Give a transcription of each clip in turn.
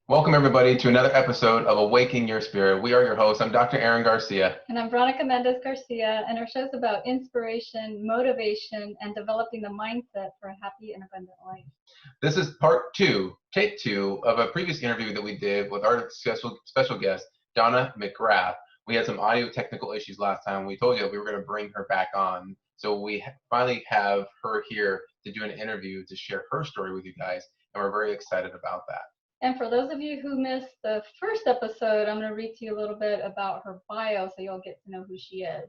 Welcome, everybody, to another episode of Awaken Your Spirit. We are your hosts. I'm Dr. Aaron Garcia. And I'm Veronica Garcia, and our show is about inspiration, motivation, and developing the mindset for a happy and abundant life. This is part two, take two, of a previous interview that we did with our special guest, Donna McGrath. We had some audio technical issues last time. We told you that we were going to bring her back on. So we finally have her here to do an interview to share her story with you guys, and we're very excited about that. And for those of you who missed the first episode, I'm going to read to you a little bit about her bio so you'll get to know who she is.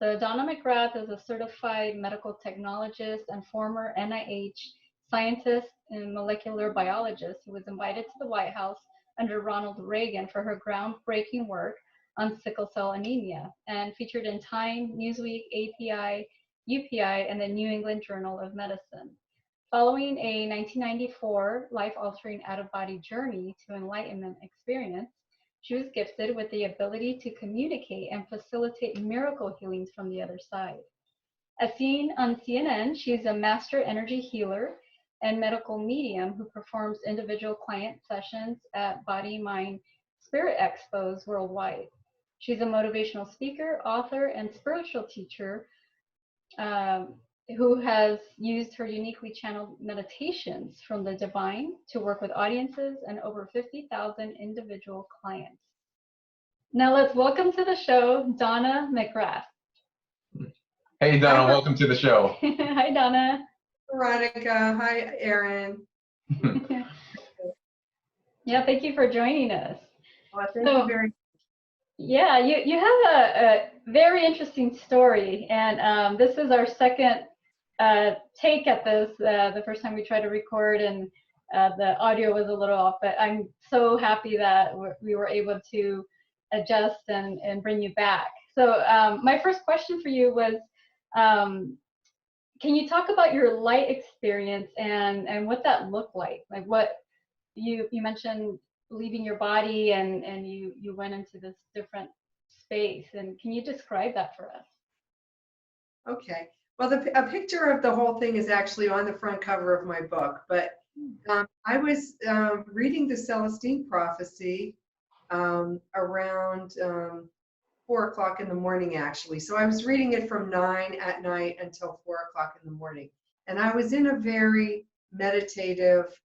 So Donna McGrath is a certified medical technologist and former NIH Scientist and molecular biologist who was invited to the White House under Ronald Reagan for her groundbreaking work on sickle-cell anemia and featured in Time, Newsweek, API, UPI, and the New England Journal of Medicine. Following a 1994 life-altering out-of-body journey to Enlightenment experience, she was gifted with the ability to communicate and facilitate miracle healings from the other side. As seen on CNN, she's a master energy healer and medical medium who performs individual client sessions at Body, Mind, Spirit Expos worldwide. She's a motivational speaker, author, and spiritual teacher who has used her uniquely channeled meditations from the divine to work with audiences and over 50,000 individual clients. Now let's welcome to the show, Donna McGrath. Hey, Donna, welcome to the show. Hi, Donna. Veronica. Hi, Aaron. Yeah, thank you for joining us. Well, thank you very much. Yeah, you have a very interesting story, and this is our second take at this. The first time we tried to record and the audio was a little off, but I'm so happy that we were able to adjust and bring you back. So my first question for you was, can you talk about your light experience and what that looked like? Like what you mentioned leaving your body and you went into this different space, and can you describe that for us? Okay. Well, a picture of the whole thing is actually on the front cover of my book, but I was reading the Celestine Prophecy around 4 o'clock in the morning, actually. So I was reading it from 9 at night until 4 o'clock in the morning. And I was in a very meditative,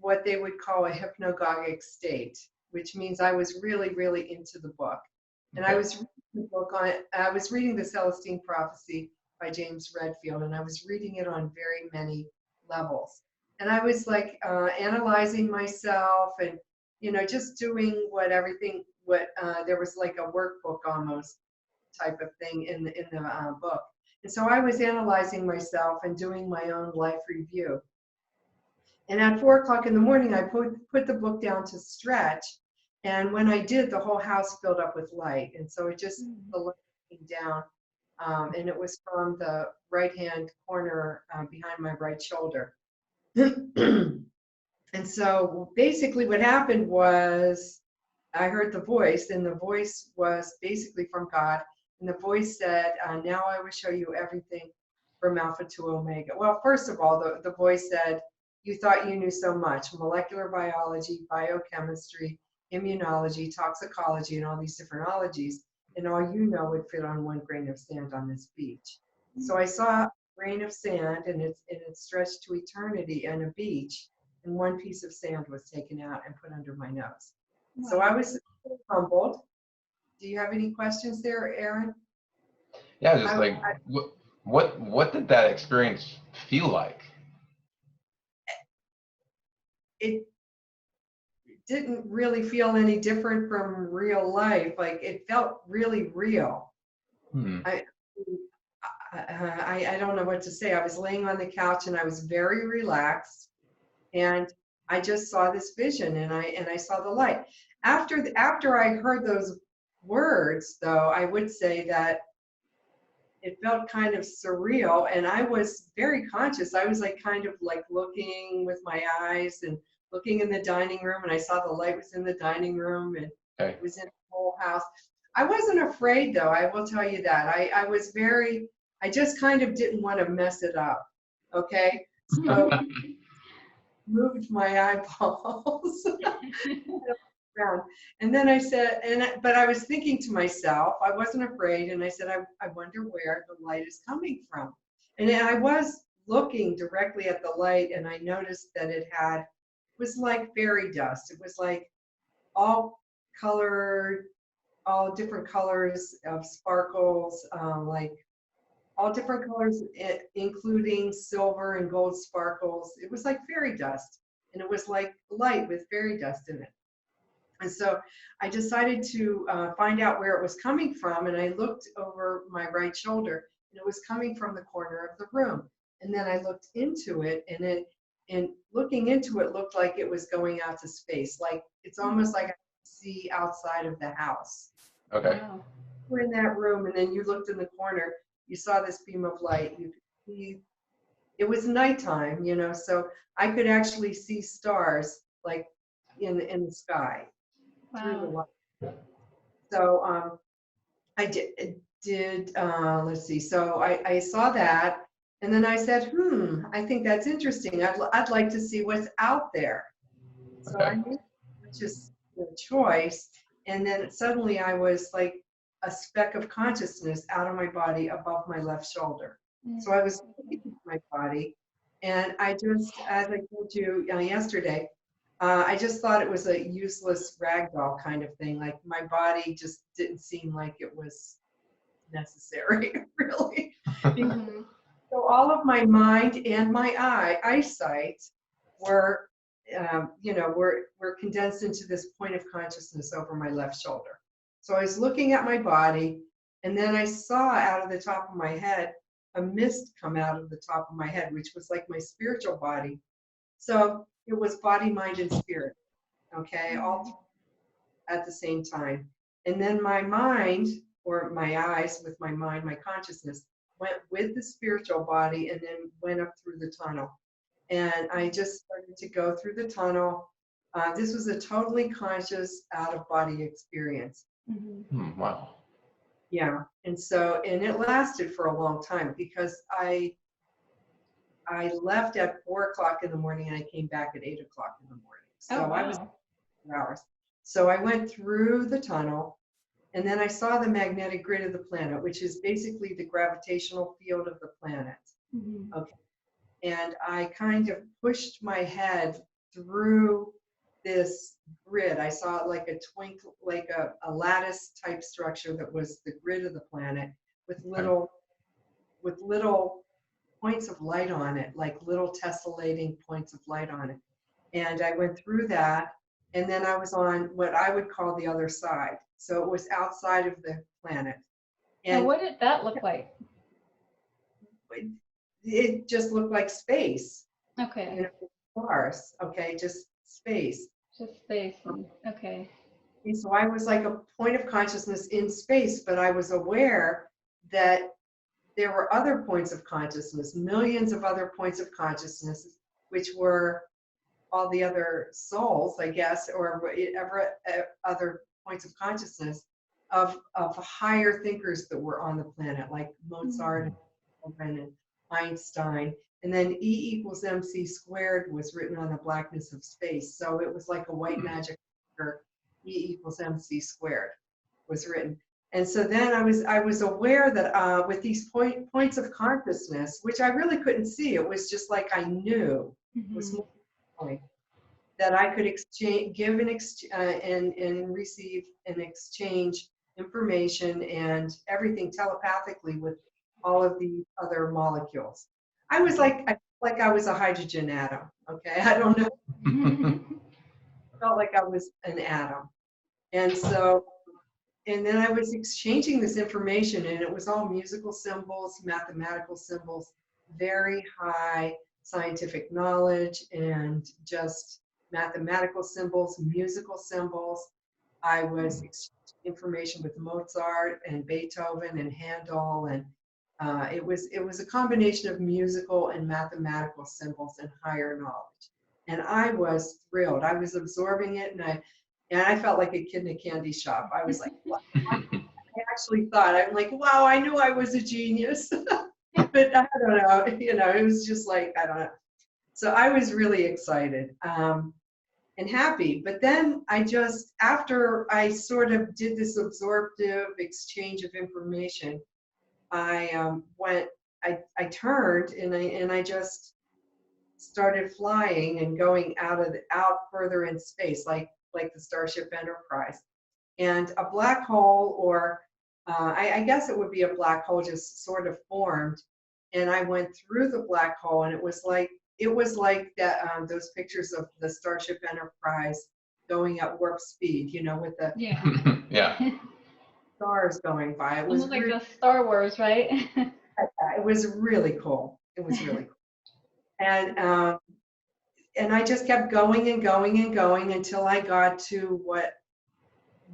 what they would call a hypnagogic state, which means I was really, really into the book. And I was reading the Celestine Prophecy by James Redfield, and I was reading it on very many levels. And I was like analyzing myself and, just doing there was like a workbook almost type of thing in the book. And so I was analyzing myself and doing my own life review. And at 4 o'clock in the morning, I put the book down to stretch. And when I did, the whole house filled up with light. And so it just, the light came down. And it was from the right-hand corner behind my right shoulder. And so basically what happened was I heard the voice, and the voice was basically from God. And the voice said, now I will show you everything from Alpha to Omega. Well, first of all, the voice said, you thought you knew so much, molecular biology, biochemistry, immunology, toxicology, and all these different ologies, and all you know would fit on one grain of sand on this beach. So I saw a grain of sand, and it stretched to eternity, and a beach, and one piece of sand was taken out and put under my nose. Wow. So I was humbled. Do you have any questions there, Aaron? Yeah, just what did that experience feel like? It didn't really feel any different from real life. Like it felt really real. I don't know what to say. I was laying on the couch and I was very relaxed, and I just saw this vision, and I saw the light. After I heard those words, though, I would say that it felt kind of surreal, and I was very conscious. I was kind of looking with my eyes and looking in the dining room, and I saw the light was in the dining room, and it was in the whole house. I wasn't afraid, though, I will tell you that. I just kind of didn't want to mess it up, okay? So moved my eyeballs around. And then I said, but I was thinking to myself, I wasn't afraid, and I said, I wonder where the light is coming from. And I was looking directly at the light, and I noticed that it was like fairy dust. It was like all colored, all different colors of sparkles, like all different colors, including silver and gold sparkles. It was like fairy dust, and it was like light with fairy dust in it. And so I decided to find out where it was coming from, and I looked over my right shoulder, and it was coming from the corner of the room. And then I looked into it, and looking into it looked like it was going out to space. Like it's almost like I could see outside of the house. Okay. Wow. We're in that room, and then you looked in the corner, you saw this beam of light. You could see, it was nighttime, you know, so I could actually see stars like in the sky. Through the Wow. light. So I did let's see, so I saw that, and then I said, I think that's interesting. I'd like to see what's out there. So I made just a choice, and then suddenly I was like a speck of consciousness out of my body above my left shoulder. So I was looking at my body, and I just, as I told you yesterday, I just thought it was a useless ragdoll kind of thing. Like my body just didn't seem like it was necessary, really. So all of my mind and my eyesight were, were condensed into this point of consciousness over my left shoulder. So I was looking at my body, and then I saw out of the top of my head a mist come out of the top of my head, which was like my spiritual body. So it was body, mind, and spirit, okay, all at the same time. And then my mind, or my eyes with my mind, my consciousness, went with the spiritual body and then went up through the tunnel. And I just started to go through the tunnel. This was a totally conscious, out-of-body experience. Wow. Yeah, and it lasted for a long time because I left at 4 o'clock in the morning and I came back at 8 o'clock in the morning. So Oh, wow. I was 4 hours. So I went through the tunnel, and then I saw the magnetic grid of the planet, which is basically the gravitational field of the planet. Okay. And I kind of pushed my head through this grid. I saw it like a twinkle, like a lattice type structure that was the grid of the planet with little points of light on it, like little tessellating points of light on it. And I went through that, and then I was on what I would call the other side. So it was outside of the planet. And what did that look like? It just looked like space. Okay. You know, stars, okay, just space. Just space. Okay. And so I was like a point of consciousness in space, but I was aware that there were other points of consciousness, millions of other points of consciousness, which were all the other souls, I guess, or whatever other points of consciousness of higher thinkers that were on the planet, like Mozart and Einstein. And then E = mc² was written on the blackness of space. So it was like a white magic figure. E = mc² was written. And so then I was aware that with these points of consciousness, which I really couldn't see, it was just like I knew was more point, that I could exchange, give and receive and exchange information and everything telepathically with all of the other molecules. I was like I was a hydrogen atom. Okay, I don't know. I felt like I was an atom, and then I was exchanging this information, and it was all musical symbols, mathematical symbols, very high scientific knowledge, and just mathematical symbols, musical symbols. I was exchanging information with Mozart and Beethoven and Handel, and it was a combination of musical and mathematical symbols and higher knowledge. And I was thrilled. I was absorbing it, and I felt like a kid in a candy shop. I was like, wow. I actually thought, I'm like, wow, I knew I was a genius. But I don't know, it was just like, I don't know. So I was really excited and happy. But then after I sort of did this absorptive exchange of information, I turned and I just started flying and going out further in space, like the Starship Enterprise. And a black hole, or I guess it would be a black hole, just sort of formed. And I went through the black hole, and it was like that those pictures of the Starship Enterprise going at warp speed, with the Yeah. stars going by. It was almost like the Star Wars, right? it was really cool. It was really cool. And I just kept going and going and going until I got to what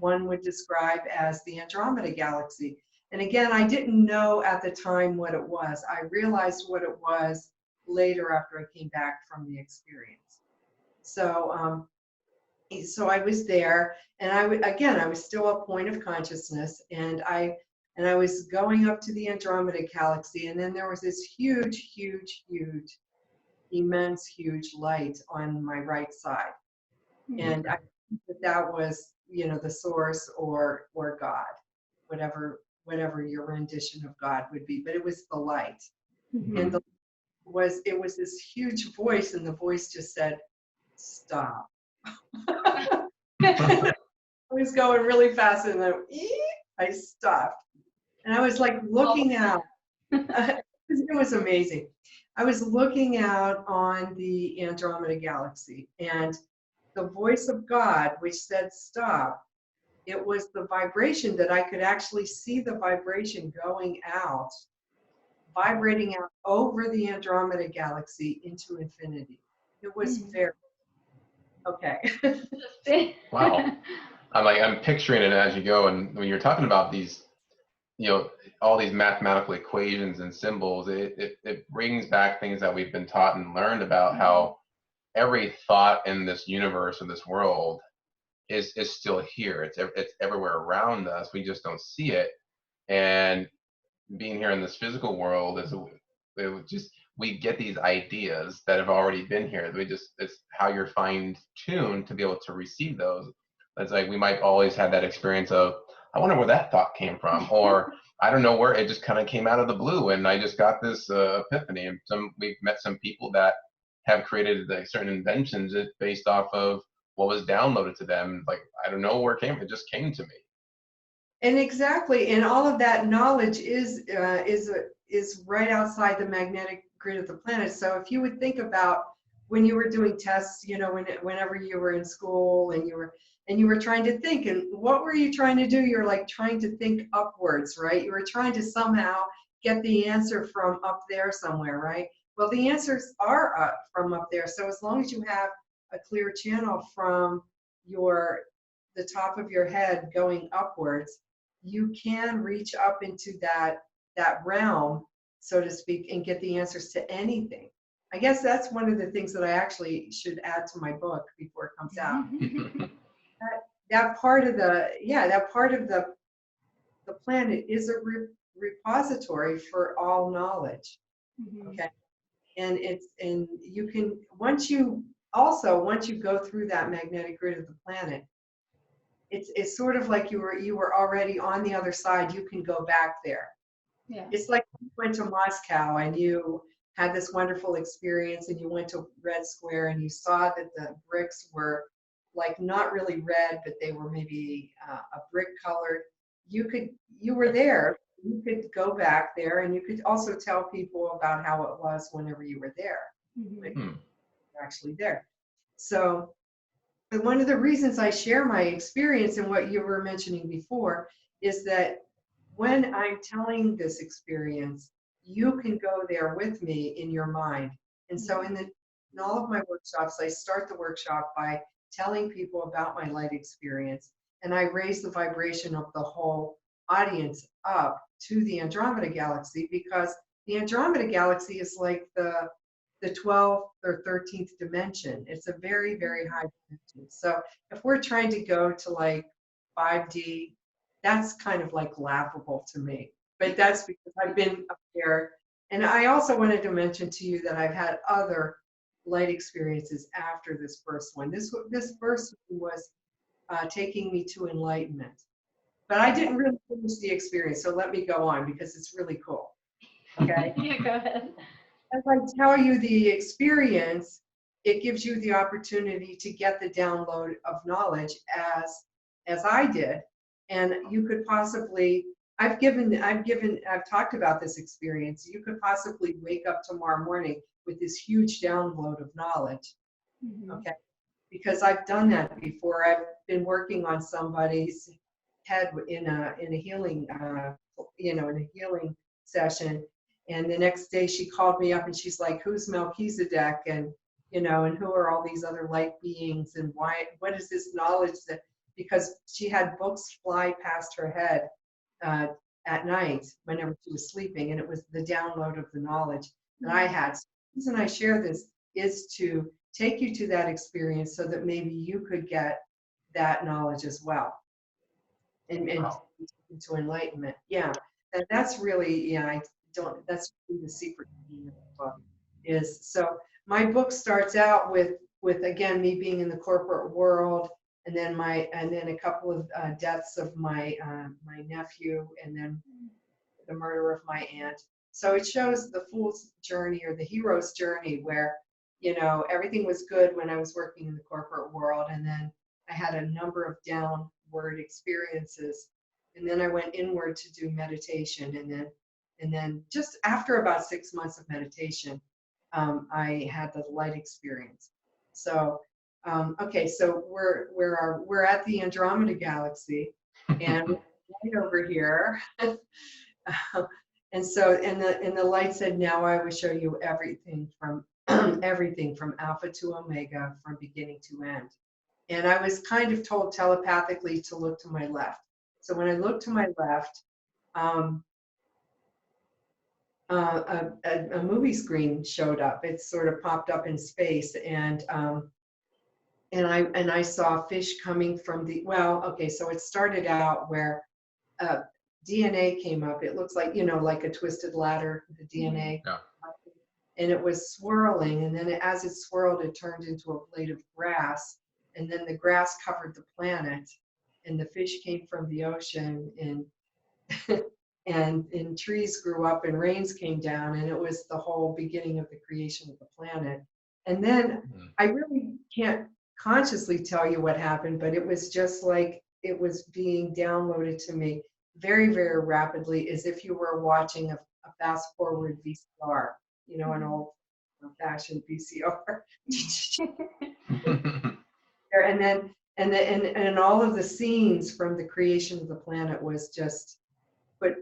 one would describe as the Andromeda Galaxy. And again, I didn't know at the time what it was. I realized what it was later after I came back from the experience. So I was there, and I was still a point of consciousness, and I was going up to the Andromeda Galaxy, and then there was this huge, immense, huge light on my right side, and I think that was, the source or God, whatever your rendition of God would be, but it was the light, and it was this huge voice, and the voice just said, "Stop." I was going really fast, and then I stopped, and I was like looking out. It was amazing. I was looking out on the Andromeda Galaxy, and the voice of God, which said stop, it was the vibration that I could actually see the vibration going out, vibrating out over the Andromeda Galaxy into infinity. It was very okay. Wow. I'm picturing it as you go, and when you're talking about these, all these mathematical equations and symbols, it brings back things that we've been taught and learned about how every thought in this universe or this world is still here. It's everywhere around us. We just don't see it. And being here in this physical world we get these ideas that have already been here. It's how you're fine-tuned to be able to receive those. It's like we might always have that experience of, I wonder where that thought came from, or I don't know where it just kind of came out of the blue, and I just got this epiphany. And we've met some people that have created certain inventions based off of what was downloaded to them. Like, I don't know where it just came to me. And exactly, and all of that knowledge is right outside the magnetic grid of the planet. So if you would think about when you were doing tests, whenever you were in school and you were trying to think, and what were you trying to do? You're like trying to think upwards, right? You were trying to somehow get the answer from up there somewhere, right? Well, the answers are from up there. So as long as you have a clear channel from the top of your head going upwards, you can reach up into that realm, so to speak, and get the answers to anything. I guess that's one of the things that I actually should add to my book before it comes out. that part of the planet is a repository for all knowledge. Okay, and you can once you go through that magnetic grid of the planet, it's sort of like you were already on the other side. You can go back there. Yeah. It's like you went to Moscow and you had this wonderful experience, and you went to Red Square and you saw that the bricks were like not really red, but they were maybe a brick colored. You were there. You could go back there, and you could also tell people about how it was whenever you were there. Like, you're actually there. So. And one of the reasons I share my experience and what you were mentioning before is that when I'm telling this experience, you can go there with me in your mind. And so in all of my workshops, I start the workshop by telling people about my light experience, and I raise the vibration of the whole audience up to the Andromeda Galaxy, because the Andromeda Galaxy is like the 12th or 13th dimension. It's a very, very high dimension. So if we're trying to go to like 5D, that's kind of like laughable to me. But that's because I've been up there. And I also wanted to mention to you that I've had other light experiences after this first one. This first one was taking me to enlightenment. But I didn't really finish the experience, so let me go on because it's really cool. Okay? Yeah, go ahead. As I tell you the experience, it gives you the opportunity to get the download of knowledge as I did. And you could possibly, I've talked about this experience. You could possibly wake up tomorrow morning with this huge download of knowledge. Okay? Because I've done that before. I've been working on somebody's head in a healing, in a healing session. And the next day she called me up and she's like, who's Melchizedek? And, and who are all these other light beings? And what is this knowledge that, because she had books fly past her head at night whenever she was sleeping. And it was the download of the knowledge that I had. So the reason I share this is to take you to that experience so that maybe you could get that knowledge as well. And into enlightenment. Yeah. And that's really, that's really the secret of the book is. So my book starts out with again, me being in the corporate world, and then a couple of deaths of my nephew, and then the murder of my aunt. So it shows the fool's journey or the hero's journey where, everything was good when I was working in the corporate world. And then I had a number of downward experiences. And then I went inward to do meditation. And then just after about 6 months of meditation, I had the light experience. So, okay, so we're at the Andromeda Galaxy, and right over here. And so, and the light said, now I will show you everything from everything from alpha to omega, from beginning to end. And I was kind of told telepathically to look to my left. So when I looked to my left, a movie screen showed up. It sort of popped up in space, and I saw fish coming from the, well, okay, so it started out where DNA came up. It looks like, like a twisted ladder, the DNA. Yeah. And it was swirling, and then as it swirled, it turned into a blade of grass, and then the grass covered the planet, and the fish came from the ocean, and and trees grew up, and rains came down, and it was the whole beginning of the creation of the planet. And then I really can't consciously tell you what happened, but it was just like it was being downloaded to me very, very rapidly, as if you were watching a fast forward VCR. An old-fashioned VCR. and all of the scenes from the creation of the planet was just put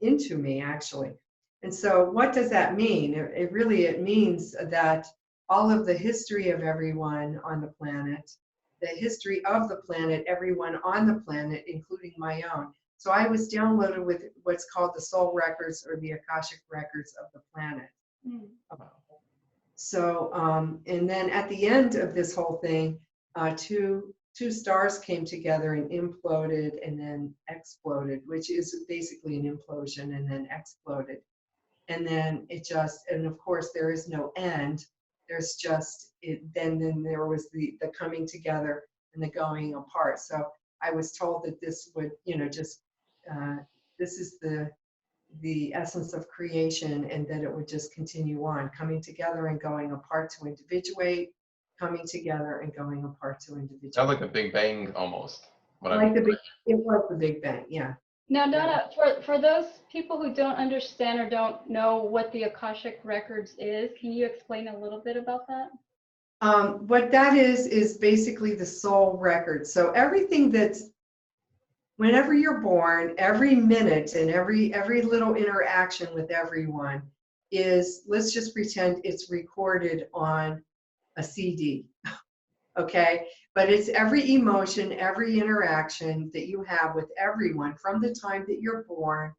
into me, actually. And so, what does that mean? It means that all of the history of everyone on the planet, the history of the planet, everyone on the planet, including my own. So I was downloaded with what's called the soul records, or the Akashic records of the planet. So, and then at the end of this whole thing, two stars came together and imploded and then exploded, which is basically an implosion, and then exploded. And then and of course there is no end. There's just it. Then there was the coming together and the going apart. So I was told that this would, this is the essence of creation, and that it would just continue on, coming together and going apart to individuate, coming together and going apart to individuate. Sounds like the Big Bang almost. It was the Big Bang, yeah. Now, Donna, for those people who don't understand or don't know what the Akashic Records is, can you explain a little bit about that? What that is basically the soul record. So everything that's, whenever you're born, every minute and every little interaction with everyone is, let's just pretend it's recorded on a CD, okay? But it's every emotion, every interaction that you have with everyone from the time that you're born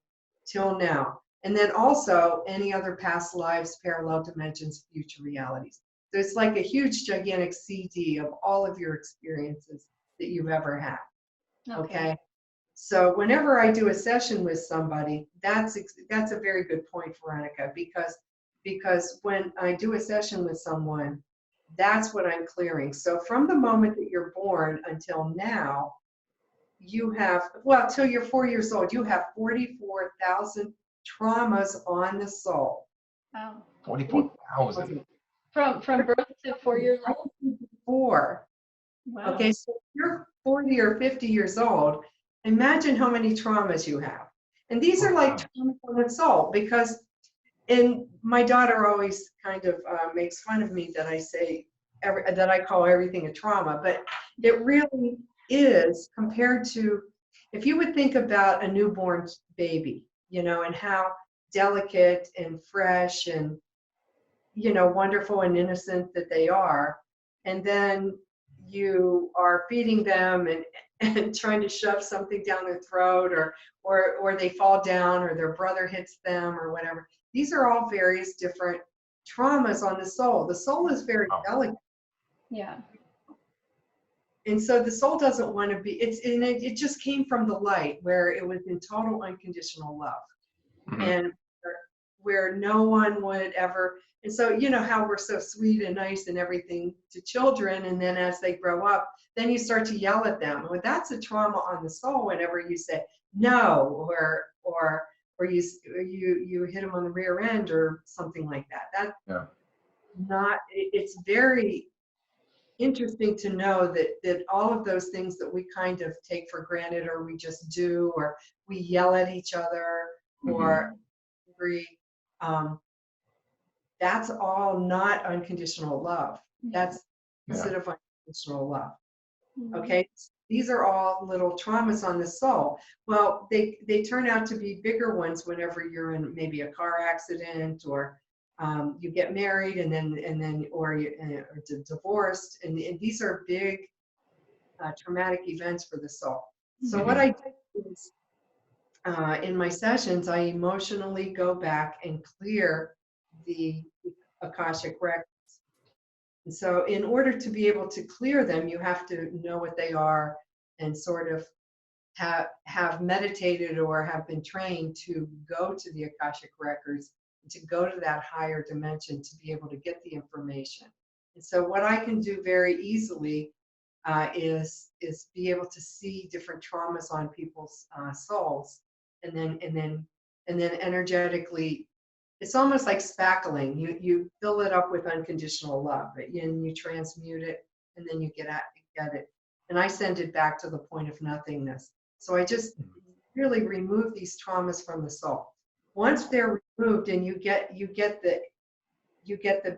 till now. And then also any other past lives, parallel dimensions, future realities. So it's like a huge, gigantic CD of all of your experiences that you've ever had, okay? So whenever I do a session with somebody, that's a very good point, Veronica, because because when I do a session with someone, that's what I'm clearing. So from the moment that you're born until now, you have, well, till you're 4 years old, you have 44,000 traumas on the soul. Wow. 44,000. From birth to 4 years old? 4. Wow. Okay, so if you're 40 or 50 years old, imagine how many traumas you have. And these are like traumas on the soul, because, and my daughter always kind of makes fun of me that I say, that I call everything a trauma, but it really is, compared to, if you would think about a newborn baby, you know, and how delicate and fresh and, you know, wonderful and innocent that they are, and then you are feeding them and trying to shove something down their throat, or they fall down, or their brother hits them, or whatever. These are all various different traumas on the soul. The soul is very delicate. Yeah. And so the soul doesn't want to be, it just came from the light, where it was in total unconditional love. Mm-hmm. And where no one would ever, and so, you know how we're so sweet and nice and everything to children, and then as they grow up, then you start to yell at them. Well, that's a trauma on the soul whenever you say no, or you hit them on the rear end or something like that. That's not, it's very interesting to know that all of those things that we kind of take for granted, or we just do, or we yell at each other, or agree, that's all not unconditional love. That's opposite of unconditional love. Okay, these are all little traumas on the soul. Well, they turn out to be bigger ones whenever you're in maybe a car accident, or you get married, and then or divorced, and these are big traumatic events for the soul. So what I do is, in my sessions, I emotionally go back and clear the Akashic records. And so in order to be able to clear them, you have to know what they are, and sort of have meditated or have been trained to go to the Akashic records, to go to that higher dimension, to be able to get the information. And so what I can do very easily is be able to see different traumas on people's souls, and then energetically, it's almost like spackling. You fill it up with unconditional love, and you transmute it, and then you get it. And I send it back to the point of nothingness. So I just really remove these traumas from the soul. Once they're removed, and you get the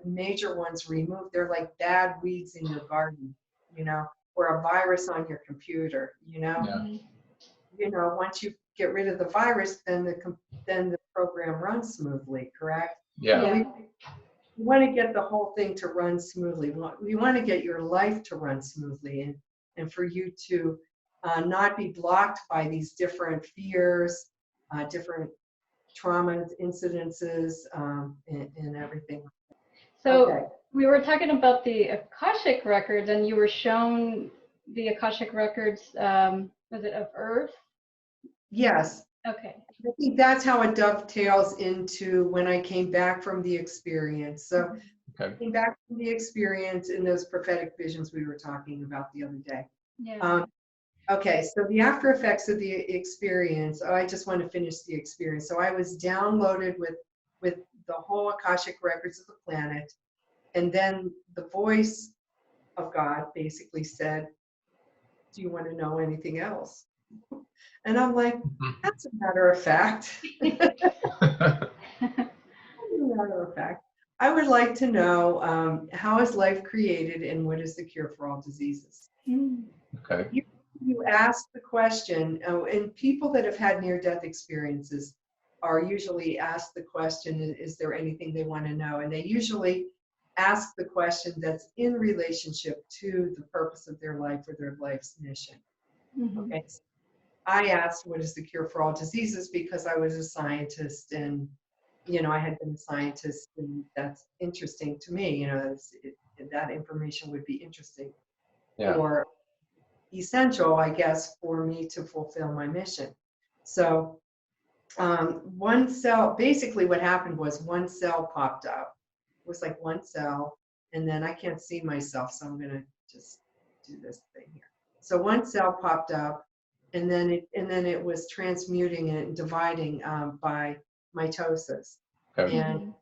major ones removed, they're like bad weeds in your garden, you know, or a virus on your computer, you know. You know, once you get rid of the virus, then the program runs smoothly, correct? So we want to get the whole thing to run smoothly. We want to get your life to run smoothly, and for you to not be blocked by these different fears, different traumas, incidences, and everything. So we were talking about the Akashic records, and you were shown the Akashic records, was it of Earth? Yes. Okay. I think that's how it dovetails into when I came back from the experience. So I came back from the experience in those prophetic visions we were talking about the other day. Okay, so the after effects of the experience, I just want to finish the experience. So I was downloaded with the whole Akashic records of the planet, and then the voice of God basically said, do you want to know anything else? And I'm like, that's a matter of fact. As a matter of fact, I would like to know, how is life created, and what is the cure for all diseases? Okay. You ask the question, and people that have had near-death experiences are usually asked the question, is there anything they want to know? And they usually ask the question that's in relationship to the purpose of their life or their life's mission. Okay. I asked, what is the cure for all diseases? Because I was a scientist, and, you know, I had been a scientist, and that's interesting to me. You know, that information would be interesting or essential, I guess, for me to fulfill my mission. So one cell, basically what happened was one cell popped up. It was like one cell, and then I can't see myself, so I'm gonna just do this thing here. So one cell popped up, and then it was transmuting and dividing by mitosis. Okay. And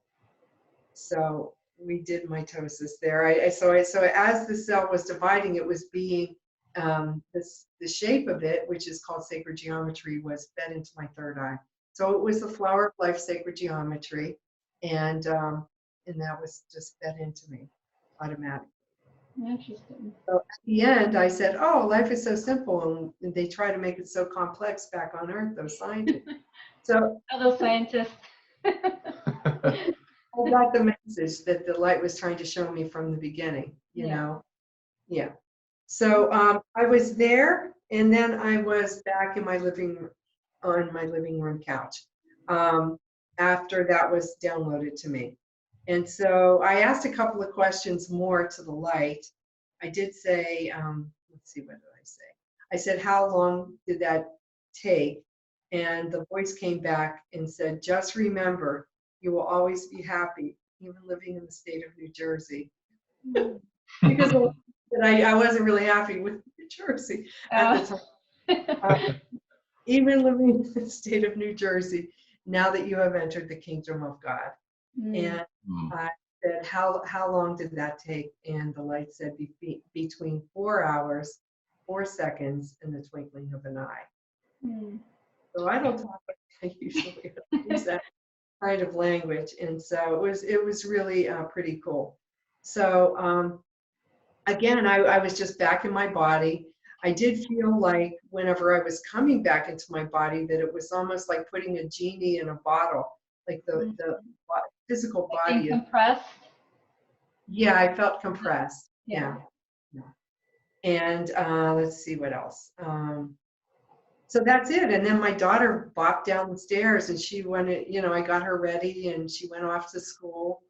so we did mitosis there. So as the cell was dividing, it was being the shape of it, which is called sacred geometry, was fed into my third eye. So it was the flower of life sacred geometry, and that was just fed into me automatically. Interesting. So at the end, I said, "Oh, life is so simple," and they try to make it so complex back on Earth, those scientists. So Those scientists. I got the message that the light was trying to show me from the beginning, you Yeah. know? Yeah. So I was there, and then I was back in on my living room couch after that was downloaded to me. And so I asked a couple of questions more to the light. I did say, let's see, what did I say? I said, how long did that take? And the voice came back and said, just remember, you will always be happy, even living in the state of New Jersey. Because I wasn't really happy with New Jersey at the time. Even living in the state of New Jersey, now that you have entered the kingdom of God. And I said, how long did that take? And the light said between 4 hours, 4 seconds, and the twinkling of an eye. So I don't talk like I usually use that kind of language, and so it was really pretty cool. So again, I was just back in my body. I did feel like whenever I was coming back into my body that it was almost like putting a genie in a bottle, like the physical body. Being compressed? Yeah, I felt compressed. Yeah. And let's see what else. So that's it. And then my daughter bopped down the stairs, and she went, I got her ready, and she went off to school.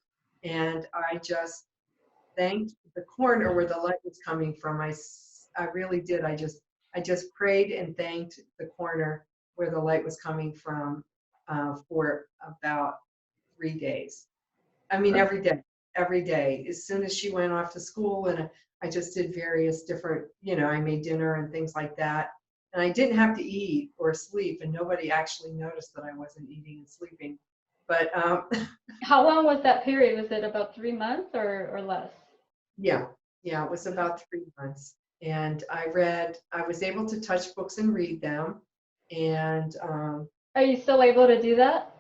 And I just thanked the corner where the light was coming from. I really did. I just prayed and thanked the corner where the light was coming from for about 3 days. I mean, every day. As soon as she went off to school, and I just did various different, I made dinner and things like that. And I didn't have to eat or sleep, and nobody actually noticed that I wasn't eating and sleeping. But how long was that period? Was it about 3 months or less? Yeah, it was about 3 months. And I was able to touch books and read them. And are you still able to do that?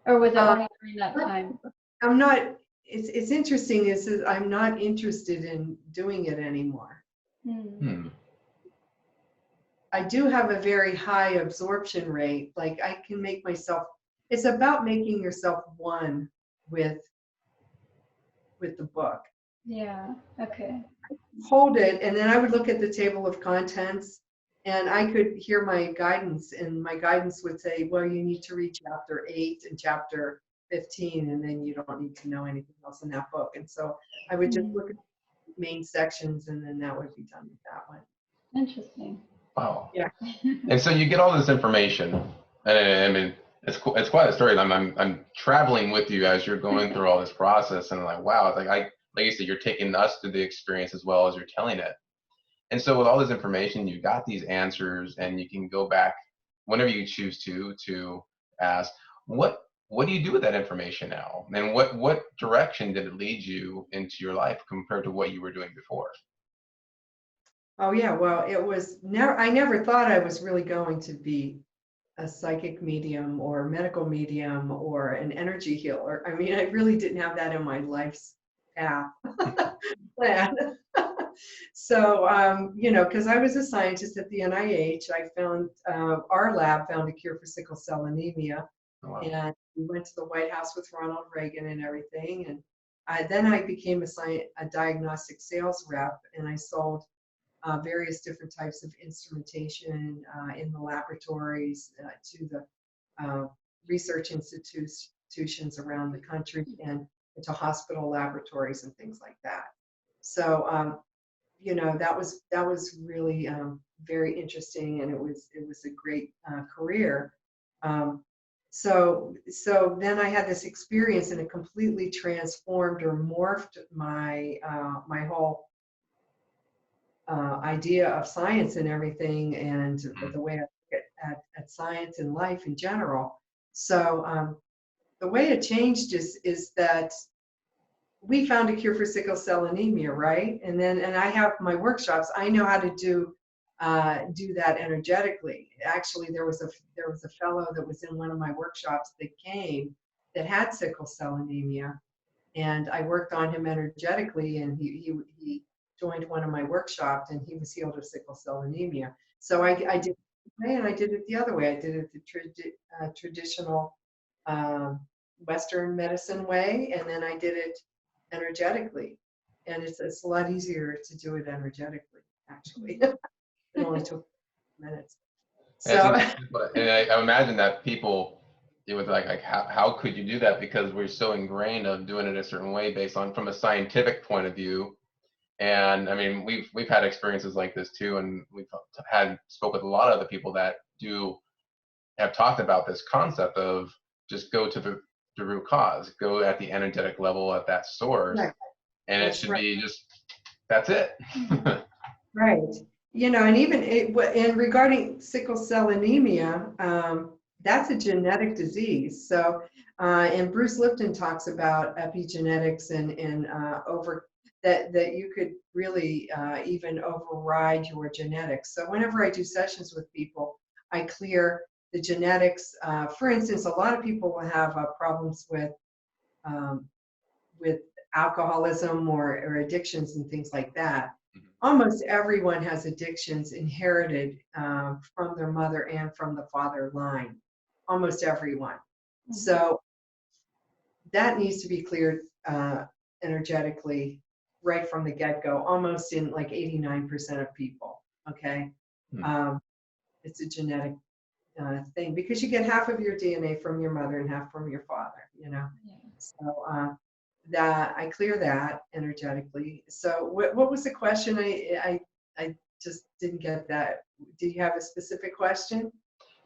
Or was it only during that time? I'm not, it's interesting is that I'm not interested in doing it anymore. I do have a very high absorption rate. Like I can make myself, it's about making yourself one with the book. Yeah, okay. Hold it, and then I would look at the table of contents, and I could hear my guidance, and my guidance would say, well, you need to read chapter 8 and chapter 15, and then you don't need to know anything else in that book. And so I would just look at the main sections, and then that would be done with that one. Interesting. Wow. Yeah. And so you get all this information, and I mean, it's quite a story. I'm traveling with you as you're going through all this process, and I'm like, wow, it's like you said, you're taking us through the experience as well as you're telling it. And so with all this information, you got these answers, and you can go back whenever you choose to ask, what do you do with that information now? And what direction did it lead you into your life compared to what you were doing before? Oh yeah, well, it was I never thought I was really going to be a psychic medium or medical medium or an energy healer. I mean, I really didn't have that in my life's path plan. So, because I was a scientist at the NIH, our lab found a cure for sickle-cell anemia. Oh, wow. And we went to the White House with Ronald Reagan and everything. And then I became a diagnostic sales rep, and I sold various different types of instrumentation in the laboratories to the research institutions around the country and to hospital laboratories and things like that. So, that was really very interesting, and it was a great career. So then I had this experience, and it completely transformed or morphed my my whole idea of science and everything, and the way I look at science and life in general. So the way it changed is that we found a cure for sickle cell anemia, right? And I have my workshops. I know how to do that energetically. Actually, there was a fellow that was in one of my workshops that came that had sickle cell anemia, and I worked on him energetically, and he joined one of my workshops, and he was healed of sickle cell anemia. So I did it one way, and I did it the other way. I did it the traditional Western medicine way, and then I did it energetically, and it's a lot easier to do it energetically, actually. It only took minutes. So, and I imagine that people, it was like how could you do that? Because we're so ingrained of doing it a certain way based on from a scientific point of view. And I mean, we've had experiences like this too, and we've spoke with a lot of the people that have talked about this concept of just go to the root cause, go at the energetic level at that source, right. and That's it should right. be just that's it. Right. And even and regarding sickle cell anemia, that's a genetic disease. So, and Bruce Lipton talks about epigenetics and over that you could really even override your genetics. So whenever I do sessions with people, I clear the genetics. For instance, a lot of people will have problems with alcoholism or addictions and things like that. Almost everyone has addictions inherited from their mother and from the father line. Almost everyone. So that needs to be cleared energetically right from the get-go, almost in like 89% of people. Okay. It's a genetic thing, because you get half of your DNA from your mother and half from your father, Yeah. So that I clear that energetically. So what was the question? I just didn't get that. Did you have a specific question?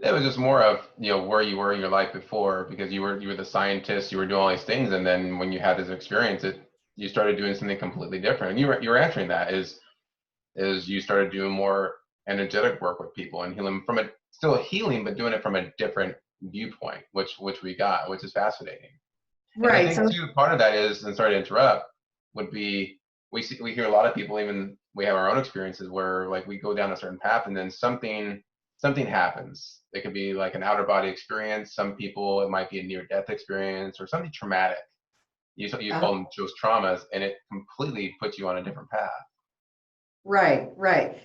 It was just more of where you were in your life before, because you were the scientist, you were doing all these things, and then when you had this experience, you started doing something completely different. And you were answering that is you started doing more energetic work with people and healing from it, still healing, but doing it from a different viewpoint, which we got, which is fascinating. Right. And I think too, part of that is, and sorry to interrupt, would be we hear a lot of people, even we have our own experiences where like we go down a certain path and then something happens. It could be like an outer body experience. Some people it might be a near death experience or something traumatic. You call them those traumas, and it completely puts you on a different path. Right.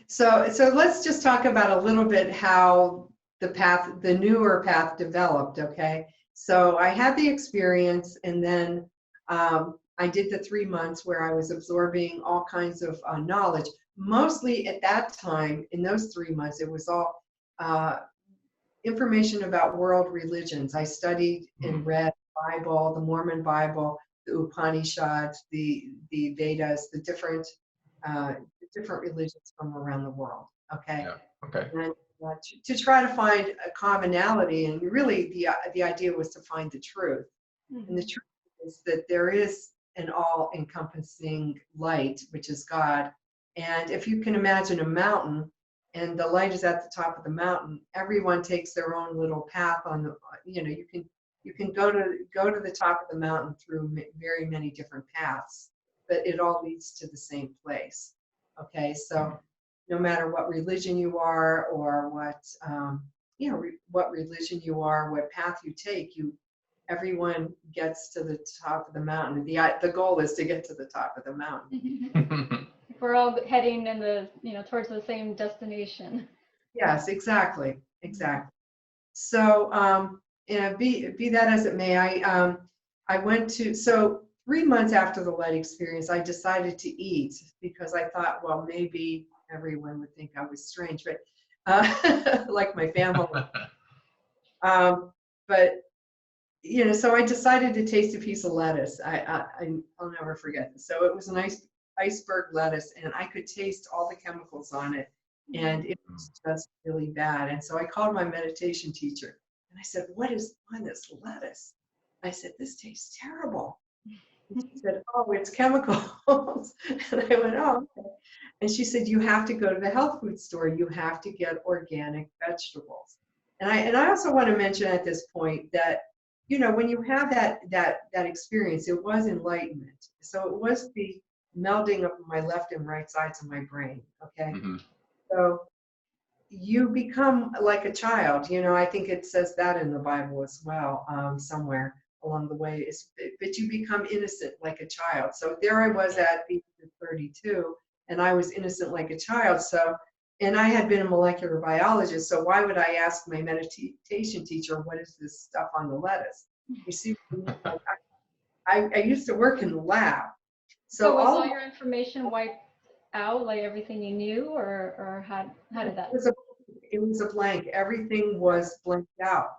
So let's just talk about a little bit how the newer path developed, okay? So I had the experience, and then I did the 3 months where I was absorbing all kinds of knowledge. Mostly at that time, in those 3 months, it was all information about world religions. I studied and read the Bible, the Mormon Bible, the Upanishads, the Vedas, the different religions from around the world. Okay. Yeah. Okay. And to try to find a commonality, and really the idea was to find the truth. And the truth is that there is an all-encompassing light, which is God. And if you can imagine a mountain, and the light is at the top of the mountain, everyone takes their own little path on the. You can go to the top of the mountain through very many different paths, but it all leads to the same place. Okay, so no matter what religion you are, or what religion you are, what path you take, everyone gets to the top of the mountain. The goal is to get to the top of the mountain. We're all heading in towards the same destination. Yes, exactly. So be that as it may, I went to 3 months after the light experience, I decided to eat, because I thought, well, maybe everyone would think I was strange, but like my family. But so I decided to taste a piece of lettuce. I'll never forget this. So it was a nice iceberg lettuce, and I could taste all the chemicals on it, and it was just really bad. And so I called my meditation teacher, And I said, what is on this lettuce? I said, this tastes terrible. And she said, oh, it's chemicals. And I went, oh, okay. And she said, you have to go to the health food store. You have to get organic vegetables. And I also want to mention at this point that, you know, when you have that experience, it was enlightenment. So it was the melding of my left and right sides of my brain. Okay. Mm-hmm. So you become like a child. You know, I think it says that in the Bible as well, somewhere along the way. But you become innocent like a child. So there I was at the age of 32, and I was innocent like a child. So, and I had been a molecular biologist. So why would I ask my meditation teacher, what is this stuff on the lettuce? You see, I used to work in the lab. So was all your information wiped out, like everything you knew, or how did that? It was a blank. Everything was blanked out.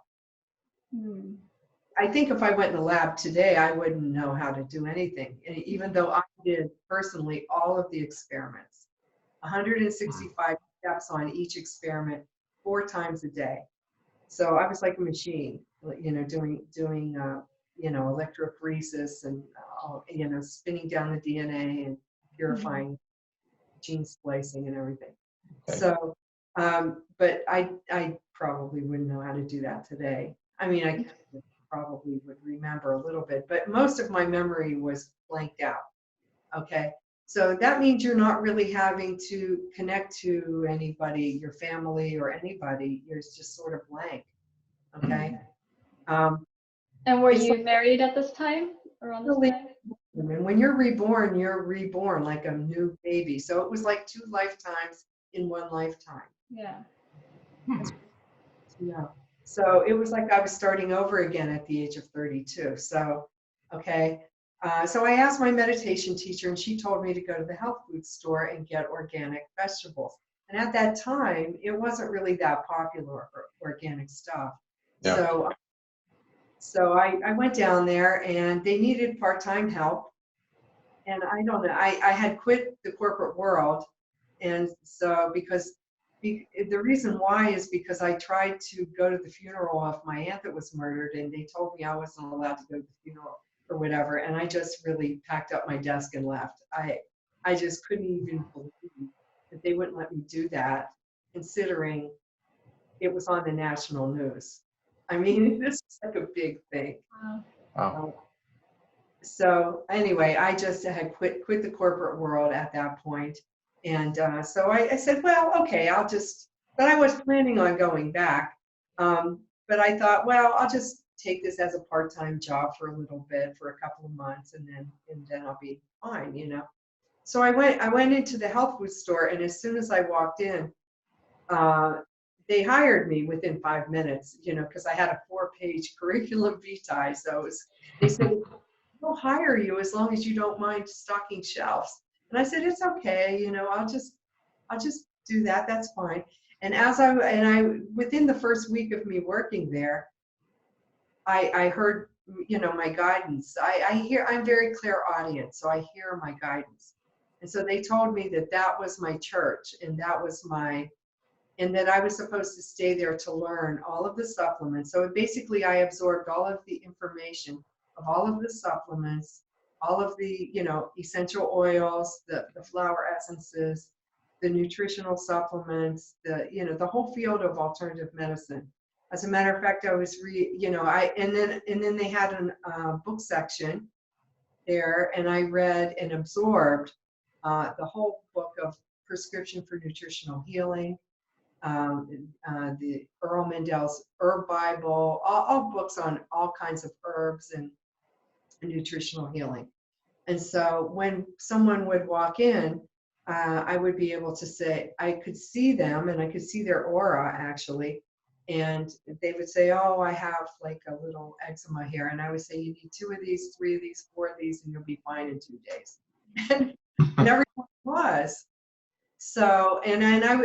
I think if I went in the lab today, I wouldn't know how to do anything. And even though I did personally all of the experiments, 165 steps on each experiment 4 times a day. So I was like a machine, you know, doing you know, electrophoresis and, you know, spinning down the DNA and purifying gene splicing and everything. Okay. So, but I probably wouldn't know how to do that today. I mean, I probably would remember a little bit, but most of my memory was blanked out. Okay. So that means you're not really having to connect to anybody, your family or anybody. You're just sort of blank. Okay. And were you married at this time, around this time? And when you're reborn like a new baby. So it was like 2 lifetimes in 1 lifetime. Yeah. Yeah. So it was like I was starting over again at the age of 32. So, okay. So I asked my meditation teacher, and she told me to go to the health food store and get organic vegetables. And at that time, it wasn't really that popular, organic stuff. Yeah. So I went down there, and they needed part-time help. And I don't know, I had quit the corporate world. And so the reason why is because I tried to go to the funeral of my aunt that was murdered, and they told me I wasn't allowed to go to the funeral or whatever. And I just really packed up my desk and left. I just couldn't even believe that they wouldn't let me do that, considering it was on the national news. I mean, this is like a big thing. Wow. So anyway, I just had quit the corporate world at that point. And so I said, well, okay, but I was planning on going back. But I thought, well, I'll just take this as a part-time job for a little bit, for a couple of months, and then I'll be fine, you know. So I went into the health food store, and as soon as I walked in, they hired me within 5 minutes, you know, because I had a 4-page curriculum vitae. So they said, we'll hire you as long as you don't mind stocking shelves. And I said, it's okay, you know, I'll just do that. That's fine. And within the first week of me working there, I heard, you know, my guidance. I'm very clairaudient, so I hear my guidance. And so they told me that was my church, and that I was supposed to stay there to learn all of the supplements. So basically I absorbed all of the information of all of the supplements, all of the, you know, essential oils, the flower essences, the nutritional supplements, the whole field of alternative medicine. As a matter of fact, I was and then they had a book section there, and I read and absorbed the whole book of Prescription for Nutritional Healing, the Earl Mendel's Herb Bible, all books on all kinds of herbs and nutritional healing. And so when someone would walk in, I would be able to say, I could see them, and I could see their aura actually. And they would say, oh, I have like a little eczema here. And I would say, you need 2 of these, 3 of these, 4 of these, and you'll be fine in 2 days. And everyone was. So,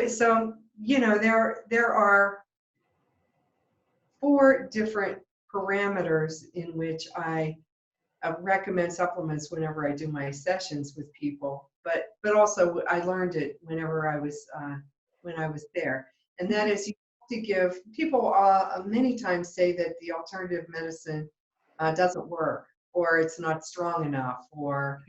so, you know, there are 4 different parameters in which I recommend supplements whenever I do my sessions with people, but also I learned it whenever I was when I was there, and that is, you have to give people many times say that the alternative medicine doesn't work, or it's not strong enough, or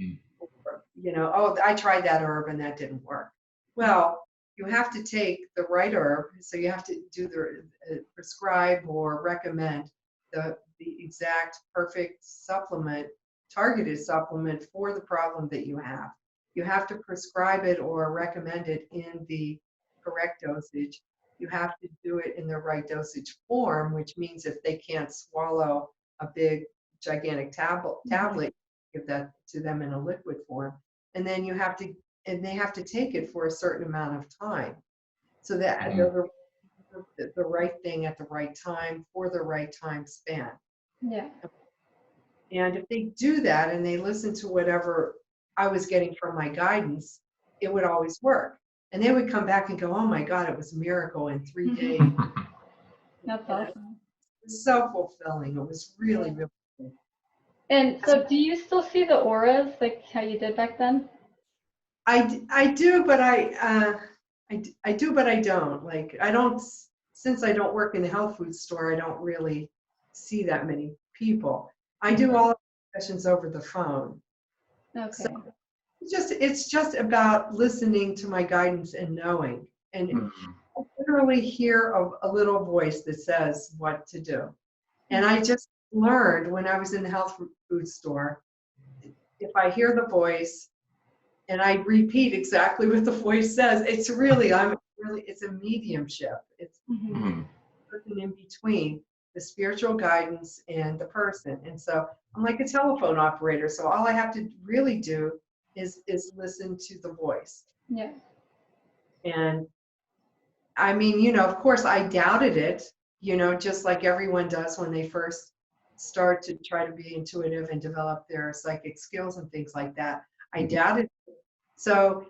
oh, I tried that herb and that didn't work. Well, you have to take the right herb, so you have to do the prescribe or recommend the exact perfect supplement, targeted supplement for the problem that you have. You have to prescribe it or recommend it in the correct dosage. You have to do it in the right dosage form, which means if they can't swallow a big, gigantic tablet, give that to them in a liquid form. And then they have to take it for a certain amount of time. So that the right thing at the right time for the right time span. Yeah. And if they do that and they listen to whatever I was getting from my guidance, it would always work. And they would come back and go, oh my God, it was a miracle in 3 days. That's awesome. It was so fulfilling. It was really, really good. And so do you still see the auras like how you did back then? I do, but I do, but I don't. Like, since I don't work in the health food store, I don't really see that many people. I do all of the sessions over the phone. Okay. So it's just about listening to my guidance and knowing. And I literally hear a little voice that says what to do. And I just learned when I was in the health food store, if I hear the voice and I repeat exactly what the voice says, it's a mediumship. It's something in between the spiritual guidance and the person. And so I'm like a telephone operator. So all I have to really do is listen to the voice. Yeah. And I mean, of course I doubted it, just like everyone does when they first start to try to be intuitive and develop their psychic skills and things like that. I doubted it. So